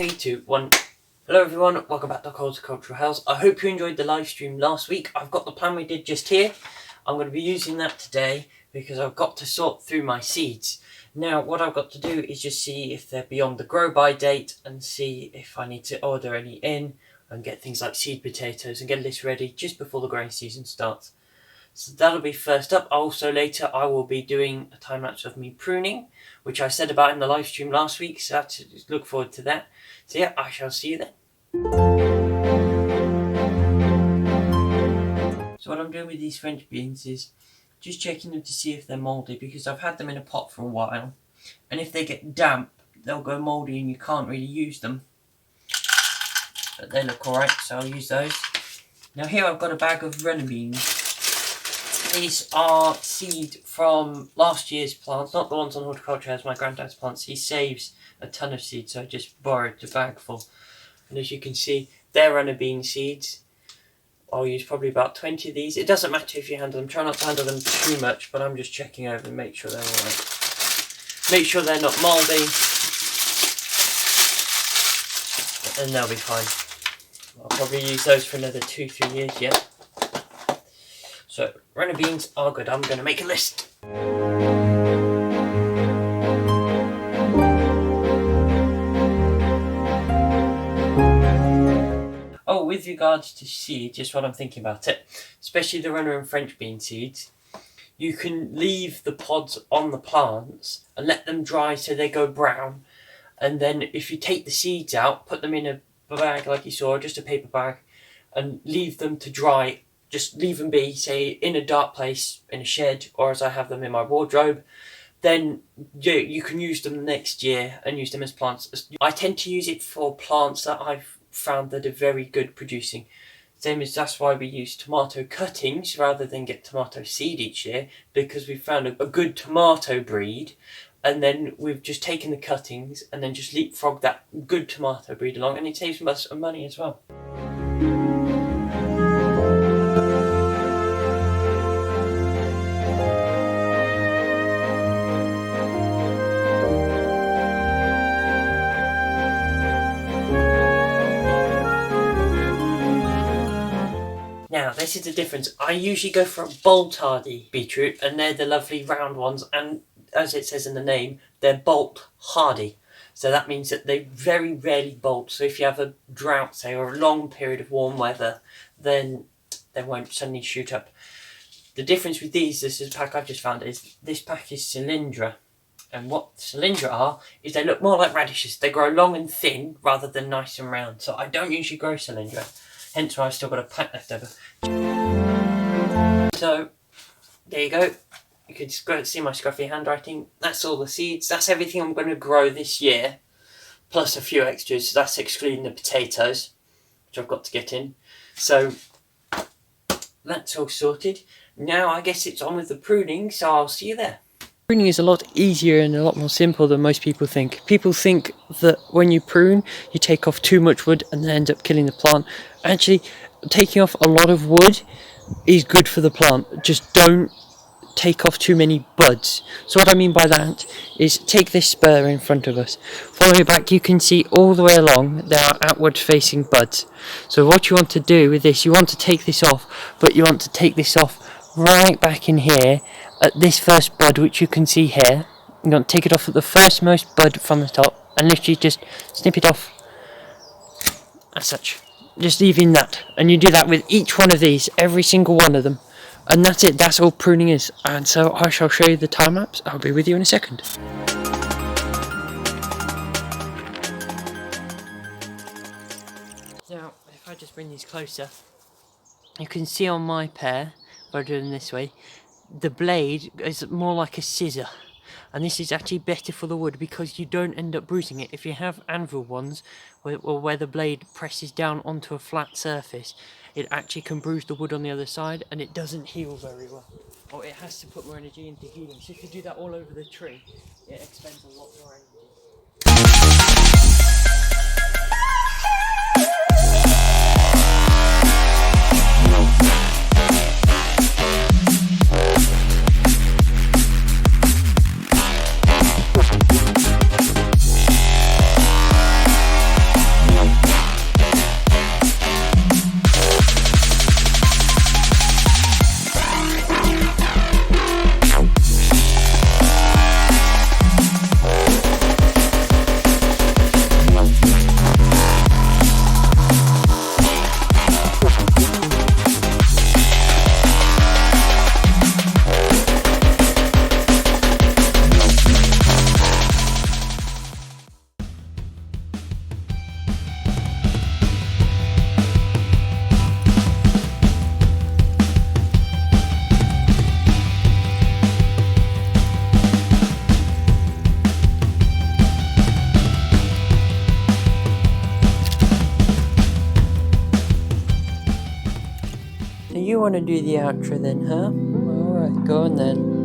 3, 2, 1. Hello everyone, welcome back to Horticultural House. I hope you enjoyed the live stream last week. I've got the plan we did just here. I'm going to be using that today because I've got to sort through my seeds. Now what I've got to do is just see if they're beyond the grow by date and see if I need to order any in and get things like seed potatoes and get a list ready just before the growing season starts. So that'll be first up. Also later I will be doing a time lapse of me pruning, which I said about in the live stream last week, so look forward to that. So yeah, I shall see you then. So what I'm doing with these French beans is just checking them to see if they're mouldy, because I've had them in a pot for a while, and if they get damp they'll go mouldy and you can't really use them. But they look alright, so I'll use those. Now here I've got a bag of runner beans. These are seed from last year's plants, not the ones on Horticulture House, my granddad's plants. He saves a ton of seeds, so I just borrowed the bag full. And as you can see, they're runner bean seeds. I'll use probably about 20 of these. It doesn't matter if you handle them. Try not to handle them too much, but I'm just checking over and make sure they're alright. Make sure they're not mouldy, and they'll be fine. I'll probably use those for another 2-3 years yet. So, runner beans are good. I'm going to make a list. Oh, with regards to seed, just what I'm thinking about it, especially the runner and French bean seeds, you can leave the pods on the plants and let them dry so they go brown. And then if you take the seeds out, put them in a bag like you saw, just a paper bag, and leave them to dry. Just leave them be, say, in a dark place, in a shed, or as I have them in my wardrobe. Then you can use them next year and use them as plants. I tend to use it for plants that I've found that are very good producing. Same as that's why we use tomato cuttings rather than get tomato seed each year, because we've found a good tomato breed, and then we've just taken the cuttings and then just leapfrog that good tomato breed along, and it saves us some money as well. Now, this is the difference. I usually go for a bolt hardy beetroot, and they're the lovely round ones, and as it says in the name, they're bolt hardy. So that means that they very rarely bolt. So if you have a drought, say, or a long period of warm weather, then they won't suddenly shoot up. The difference with these, this is a pack I've just found, is this pack is Cylindra. And what Cylindra are, is they look more like radishes. They grow long and thin rather than nice and round. So I don't usually grow Cylindra. Hence why I've still got a pack left over. So, there you go. You can just see my scruffy handwriting. That's all the seeds. That's everything I'm going to grow this year. Plus a few extras. That's excluding the potatoes, which I've got to get in. So, that's all sorted. Now I guess it's on with the pruning, so I'll see you there. Pruning is a lot easier and a lot more simple than most people think. People think that when you prune, you take off too much wood and then end up killing the plant. Actually, taking off a lot of wood is good for the plant. Just don't take off too many buds. So what I mean by that is take this spur in front of us. Follow it back, you can see all the way along there are outward facing buds. So what you want to do with this, you want to take this off, but you want to take this off right back in here at this first bud, which you can see here. You want to take it off at the first most bud from the top and literally just snip it off as such. Just leaving that, and you do that with each one of these, every single one of them, and that's it. That's all pruning is. And so I shall show you the time lapse. I'll be with you in a second. Now if I just bring these closer, you can see on my pear, by doing this way, the blade is more like a scissor, and this is actually better for the wood because you don't end up bruising it. If you have anvil ones where the blade presses down onto a flat surface, it actually can bruise the wood on the other side, and it doesn't heal very well, or it has to put more energy into healing. So if you do that all over the tree, it expends a lot more energy. you want to do the outro then, huh? Alright, go on then.